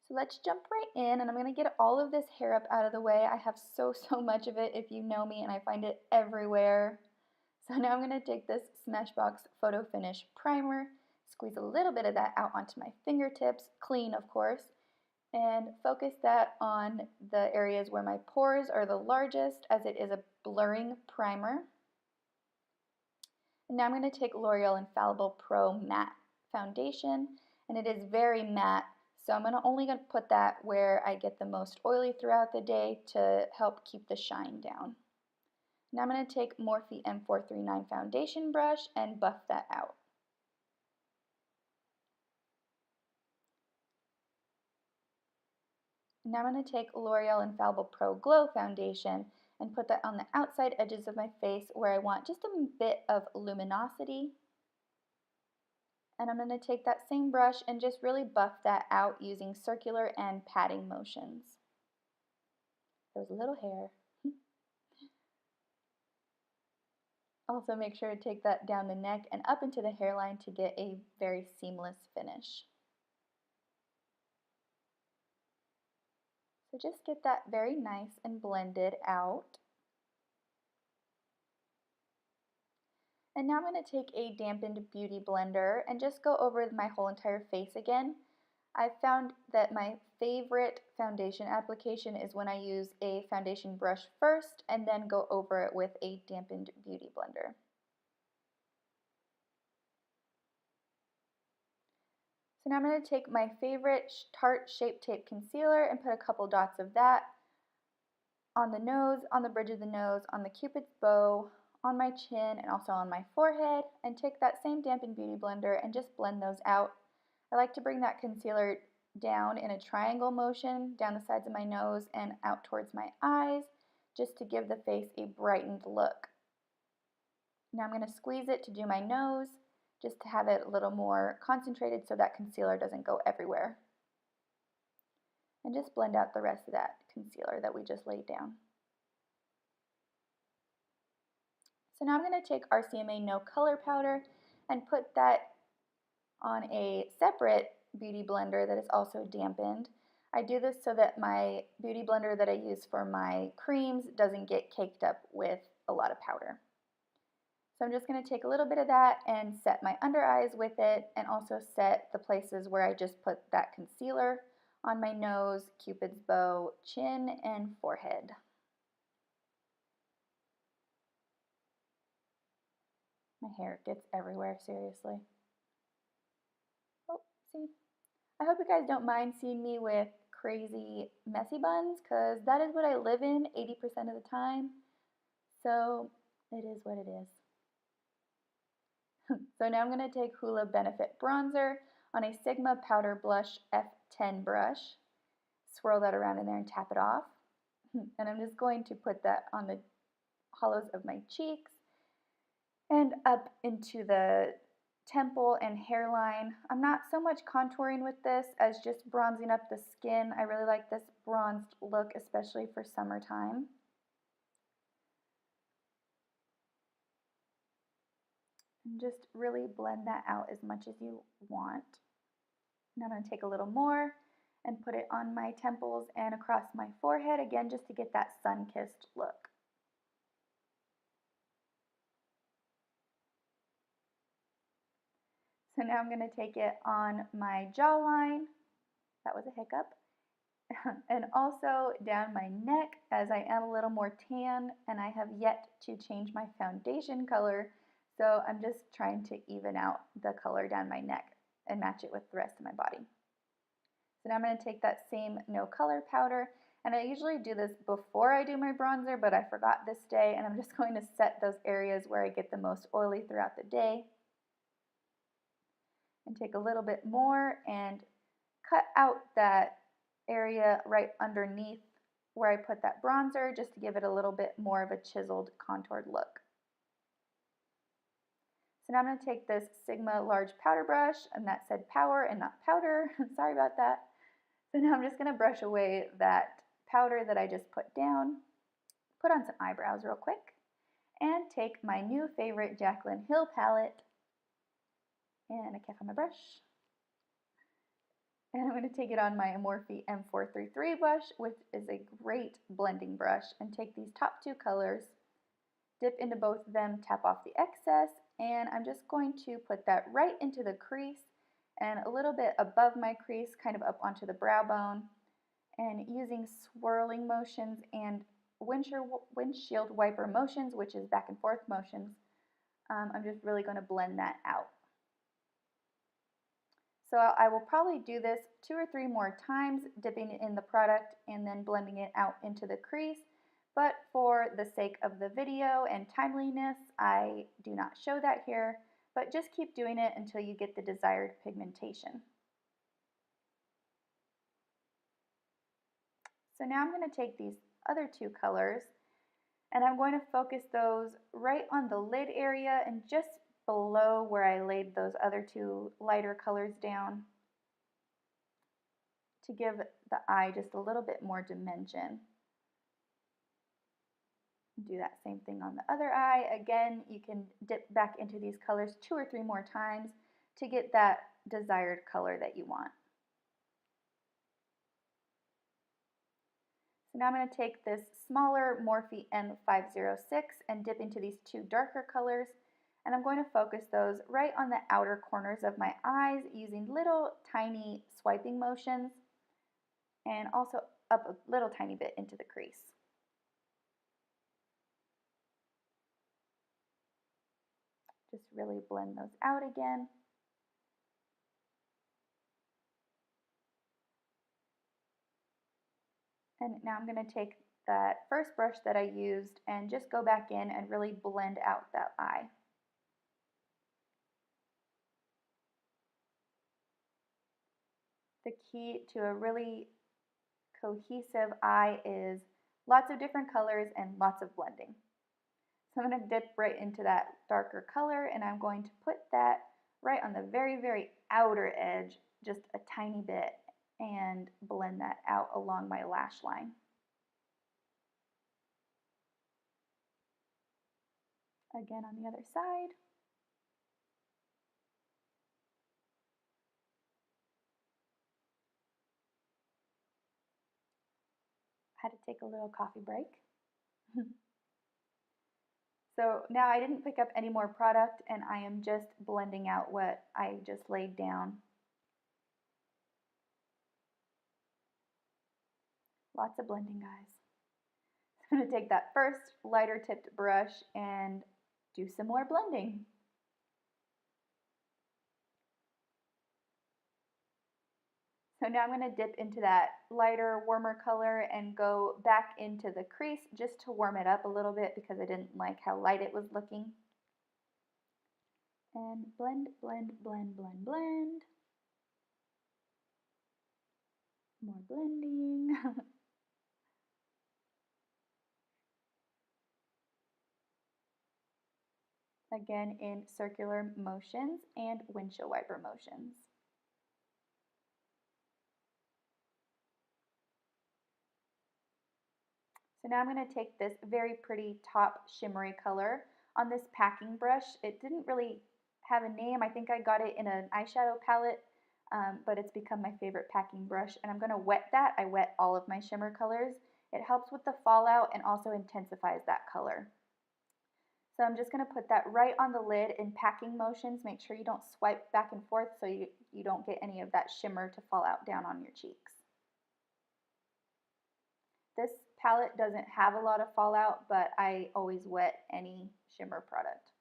So let's jump right in, and I'm going to get all of this hair up out of the way. I have so much of it if you know me, and I find it everywhere. So now I'm going to take this Smashbox Photo Finish Primer, squeeze a little bit of that out onto my fingertips, clean of course, and focus that on the areas where my pores are the largest, as it is a blurring primer. And now I'm going to take L'Oreal Infallible Pro Matte Foundation, and it is very matte, so I'm only going to put that where I get the most oily throughout the day to help keep the shine down. Now I'm going to take Morphe M439 foundation brush and buff that out. Now I'm going to take L'Oreal Infallible Pro Glow Foundation and put that on the outside edges of my face where I want just a bit of luminosity. And I'm going to take that same brush and just really buff that out using circular and patting motions. There's a little hair. Also make sure to take that down the neck and up into the hairline to get a very seamless finish. So just get that very nice and blended out. And now I'm going to take a dampened beauty blender and just go over my whole entire face again. I've found that my favorite foundation application is when I use a foundation brush first and then go over it with a dampened beauty blender. So now I'm going to take my favorite Tarte Shape Tape Concealer and put a couple dots of that on the nose, on the bridge of the nose, on the cupid's bow, on my chin, and also on my forehead, and take that same dampened beauty blender and just blend those out. I like to bring that concealer down in a triangle motion down the sides of my nose and out towards my eyes, just to give the face a brightened look. Now I'm going to squeeze it to do my nose, just to have it a little more concentrated so that concealer doesn't go everywhere. And just blend out the rest of that concealer that we just laid down. So now I'm going to take RCMA No Color Powder and put that on a separate beauty blender that is also dampened. I do this so that my beauty blender that I use for my creams doesn't get caked up with a lot of powder. So I'm just going to take a little bit of that and set my under eyes with it, and also set the places where I just put that concealer on my nose, cupid's bow, chin, and forehead. My hair gets everywhere, seriously. Oh, see? I hope you guys don't mind seeing me with crazy messy buns, because that is what I live in 80% of the time. So it is what it is. So now I'm going to take Hoola Benefit Bronzer on a Sigma Powder Blush F10 brush, swirl that around in there and tap it off. And I'm just going to put that on the hollows of my cheeks and up into the temple and hairline. I'm not so much contouring with this as just bronzing up the skin. I really like this bronzed look, especially for summertime. And just really blend that out as much as you want. Now I'm going to take a little more and put it on my temples and across my forehead, again just to get that sun-kissed look. So now I'm going to take it on my jawline, that was a hiccup, and also down my neck, as I am a little more tan and I have yet to change my foundation color, so I'm just trying to even out the color down my neck and match it with the rest of my body. So now I'm going to take that same No Color Powder, and I usually do this before I do my bronzer, but I forgot this day, and I'm just going to set those areas where I get the most oily throughout the day. And take a little bit more and cut out that area right underneath where I put that bronzer, just to give it a little bit more of a chiseled, contoured look. So now I'm going to take this Sigma large powder brush, and that said power and not powder, sorry about that. So now I'm just going to brush away that powder that I just put down, put on some eyebrows real quick, and take my new favorite Jaclyn Hill palette, and a kick on my brush, And I'm going to take it on my Morphe M433 brush, which is a great blending brush, and take these top two colors, dip into both of them, tap off the excess, and I'm just going to put that right into the crease and a little bit above my crease, kind of up onto the brow bone, and using swirling motions and windshield wiper motions, which is back and forth motions, I'm just really going to blend that out. So I will probably do this 2 or 3 more times, dipping it in the product and then blending it out into the crease. But for the sake of the video and timeliness, I do not show that here, but just keep doing it until you get the desired pigmentation. So now I'm going to take these other two colors and I'm going to focus those right on the lid area and just below where I laid those other two lighter colors down to give the eye just a little bit more dimension. Do that same thing on the other eye. Again, you can dip back into these colors 2 or 3 more times to get that desired color that you want. So now I'm going to take this smaller Morphe N506 and dip into these two darker colors, and I'm going to focus those right on the outer corners of my eyes using little tiny swiping motions and also up a little tiny bit into the crease. Just really blend those out again. And now I'm going to take that first brush that I used and just go back in and really blend out that eye. The key to a really cohesive eye is lots of different colors and lots of blending. So I'm going to dip right into that darker color and I'm going to put that right on the very, very outer edge, just a tiny bit, and blend that out along my lash line. Again on the other side. Had to take a little coffee break. So now I didn't pick up any more product and I am just blending out what I just laid down. Lots of blending, guys. I'm going to take that first lighter tipped brush and do some more blending. So now I'm going to dip into that lighter, warmer color and go back into the crease just to warm it up a little bit because I didn't like how light it was looking. And blend, blend, blend, blend, blend. More blending. Again in circular motions and windshield wiper motions. So now I'm going to take this very pretty top shimmery color on this packing brush. It didn't really have a name. I think I got it in an eyeshadow palette, but it's become my favorite packing brush. And I'm going to wet that. I wet all of my shimmer colors. It helps with the fallout and also intensifies that color. So I'm just going to put that right on the lid in packing motions. Make sure you don't swipe back and forth so you don't get any of that shimmer to fall out down on your cheeks. This palette doesn't have a lot of fallout, but I always wet any shimmer product.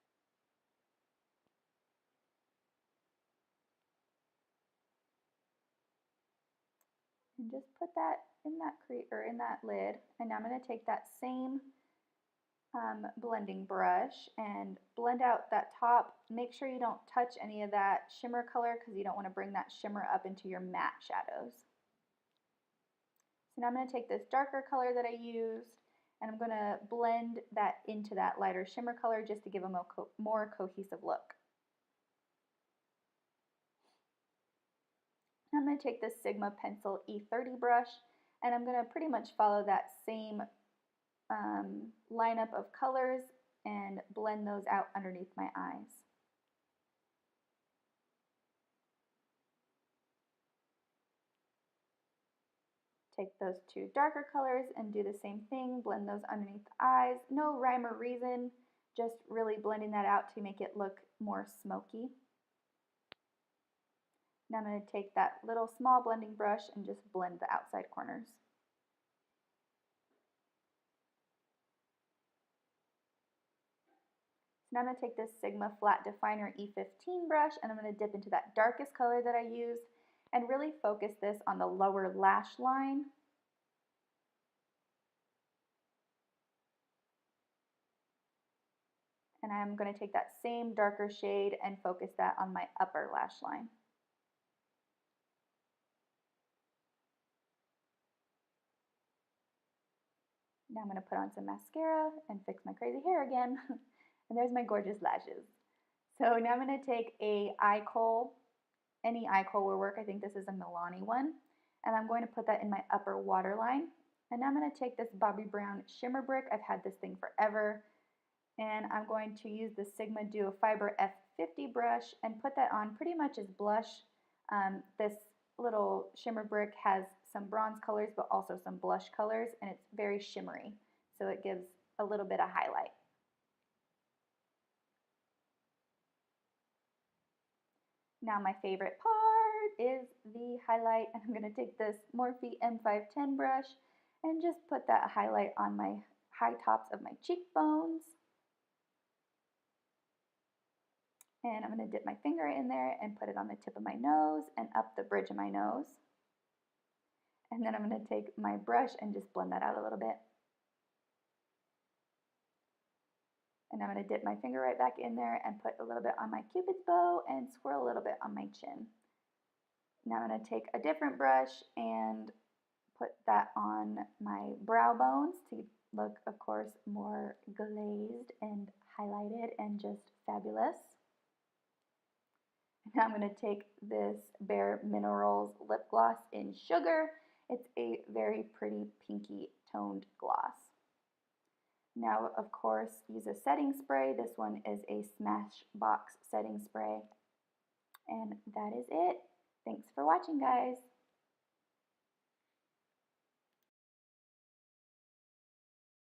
And just put that in that lid. And now I'm going to take that same blending brush and blend out that top. Make sure you don't touch any of that shimmer color because you don't want to bring that shimmer up into your matte shadows. So now I'm going to take this darker color that I used and I'm going to blend that into that lighter shimmer color just to give a more cohesive look. I'm going to take this Sigma Pencil E30 brush and I'm going to pretty much follow that same lineup of colors and blend those out underneath my eyes. Take those two darker colors and do the same thing, blend those underneath the eyes. No rhyme or reason, just really blending that out to make it look more smoky. Now I'm going to take that little small blending brush and just blend the outside corners. So now I'm going to take this Sigma Flat Definer E15 brush and I'm going to dip into that darkest color that I used and really focus this on the lower lash line. And I'm going to take that same darker shade and focus that on my upper lash line. Now I'm going to put on some mascara and fix my crazy hair again. And there's my gorgeous lashes. So now I'm going to take a eye kohl. Any eye kohl will work. I think this is a Milani one. And I'm going to put that in my upper waterline. And now I'm going to take this Bobbi Brown Shimmer Brick. I've had this thing forever. And I'm going to use the Sigma Duo Fiber F50 brush and put that on pretty much as blush. This little shimmer brick has some bronze colors but also some blush colors, and it's very shimmery, so it gives a little bit of highlight. Now my favorite part is the highlight, and I'm going to take this Morphe M510 brush and just put that highlight on my high tops of my cheekbones. And I'm going to dip my finger in there and put it on the tip of my nose and up the bridge of my nose. And then I'm going to take my brush and just blend that out a little bit. And I'm going to dip my finger right back in there and put a little bit on my Cupid's bow and swirl a little bit on my chin. Now I'm going to take a different brush and put that on my brow bones to look, of course, more glazed and highlighted and just fabulous. Now I'm going to take this Bare Minerals lip gloss in Sugar. It's a very pretty pinky toned gloss. Now, of course, use a setting spray. This one is a Smashbox setting spray. And that is it. Thanks for watching, guys.